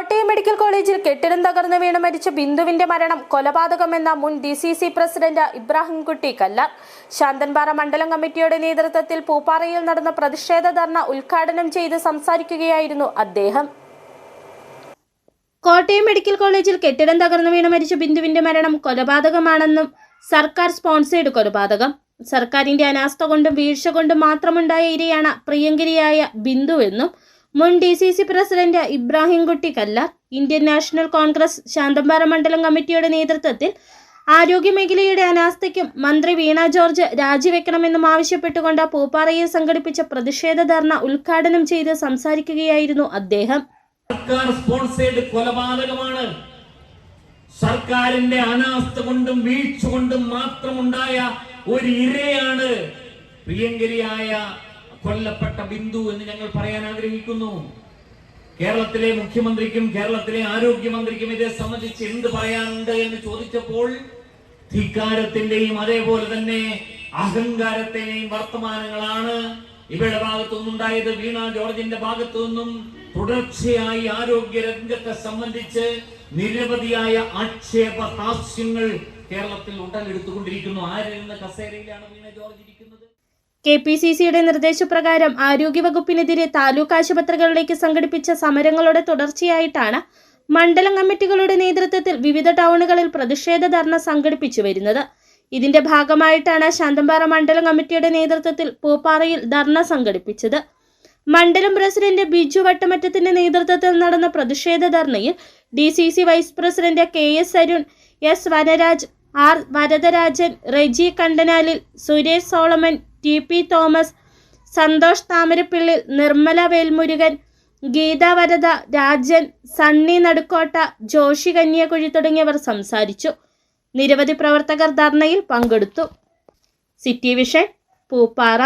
Kottayam medical കോളേജിൽ കെട്ടിടം തകർന്നു വീണ് മരിച്ച ബിന്ദുവിന്റെ മരണം കൊലപാതകമെന്ന മുൻ DCC പ്രസിഡന്റ് ഇബ്രാഹിംകുട്ടി കല്ലാർ ശാന്തൻപാറ മണ്ഡലം കമ്മിറ്റിയുടെ നേതൃത്വത്തിൽ പൂപ്പാറയിൽ നടന്ന പ്രതിഷേധ ധർണ ഉദ്ഘാടനം ചെയ്ത് സംസാരിക്കുകയായിരുന്നു അദ്ദേഹം. കോട്ടയം മെഡിക്കൽ കോളേജിൽ കെട്ടിടം തകർന്നു വീണ് മരിച്ച ബിന്ദുവിന്റെ മരണം കൊലപാതകമാണെന്നും സർക്കാർ സ്പോൺസേഡ് കൊലപാതകം, സർക്കാരിന്റെ അനാസ്ഥ കൊണ്ടും വീഴ്ച കൊണ്ടും മാത്രമുണ്ടായ ഇരയാണ് പ്രിയങ്കരിയായ ബിന്ദുവെന്നും മുൻ DCC president Ibrahimkutty Kallar Indian national Congress Santhanpara മണ്ഡലം കമ്മിറ്റിയുടെ നേതൃത്വത്തിൽ ആരോഗ്യമേഖലയുടെ അനാസ്ഥയ്ക്കും മന്ത്രി വീണ ജോർജ് രാജിവെക്കണമെന്നും ആവശ്യപ്പെട്ടുകൊണ്ട് പൂപ്പാറയിൽ സംഘടിപ്പിച്ച പ്രതിഷേധ ധർണ ഉദ്ഘാടനം ചെയ്ത് സംസാരിക്കുകയായിരുന്നു അദ്ദേഹം. സർക്കാർ സ്പോൺസേഡ് കൊലപാതകമാണ്. സർക്കാരിന്റെ അനാസ്ഥ കൊണ്ടും വീഴ്ച കൊണ്ടും മാത്രമുണ്ടായ ഒരു ഇരയാണ് പ്രിയങ്കരിയായ കൊല്ലപ്പെട്ട ബിന്ദു എന്ന് ഞങ്ങൾ പറയാൻ ആഗ്രഹിക്കുന്നു. കേരളത്തിലെ മുഖ്യമന്ത്രിക്കും കേരളത്തിലെ ആരോഗ്യമന്ത്രിക്കും ഇതേ സംബന്ധിച്ച് എന്ത് പറയാനുണ്ട് എന്ന് ചോദിച്ചപ്പോൾ ധിക്കാരത്തിന്റെയും അതേപോലെ തന്നെ അഹങ്കാരത്തിന്റെയും വർത്തമാനങ്ങളാണ് ഇവരുടെ ഭാഗത്തു നിന്നുണ്ടായത്. വീണ ജോർജിന്റെ ഭാഗത്തു നിന്നും തുടർച്ചയായി ആരോഗ്യ രംഗത്തെ സംബന്ധിച്ച് നിരവധിയായ ആക്ഷേപ ഹാസ്യങ്ങൾ കേരളത്തിൽ ഉടലെടുത്തുകൊണ്ടിരിക്കുന്നു. ആരെന്ന കസേരയിലാണ് വീണ ജോർജ് ഇരിക്കുന്നത്? KPCCയുടെ നിർദ്ദേശപ്രകാരം ആരോഗ്യവകുപ്പിനെതിരെ താലൂക്ക് ആശുപത്രികളിലേക്ക് സംഘടിപ്പിച്ച സമരങ്ങളുടെ തുടർച്ചയായിട്ടാണ് മണ്ഡലം കമ്മിറ്റികളുടെ നേതൃത്വത്തിൽ വിവിധ ടൗണുകളിൽ പ്രതിഷേധ ധർണ സംഘടിപ്പിച്ചു വരുന്നത്. ഇതിന്റെ ഭാഗമായിട്ടാണ് ശാന്തൻപാറ മണ്ഡലം കമ്മിറ്റിയുടെ നേതൃത്വത്തിൽ പൂപ്പാറയിൽ ധർണ സംഘടിപ്പിച്ചത്. മണ്ഡലം പ്രസിഡന്റ് ബിജു വട്ടമറ്റത്തിന്റെ നേതൃത്വത്തിൽ നടന്ന പ്രതിഷേധ ധർണയിൽ DCC vice president KS Arun, S Vanaraj, R Varadarajan, Reji Kandanalil, Suresh Solomon, TP Thomas, Santhosh Thamarappillil, Nirmala Velmurugan, Geetha Varada, Rajan, Sunny Nadukkotta, Joshy Kanyakuzhi തുടങ്ങിയവർ സംസാരിച്ചു. നിരവധി പ്രവർത്തകർ ധർണയിൽ പങ്കെടുത്തു. City vision, Pooppara.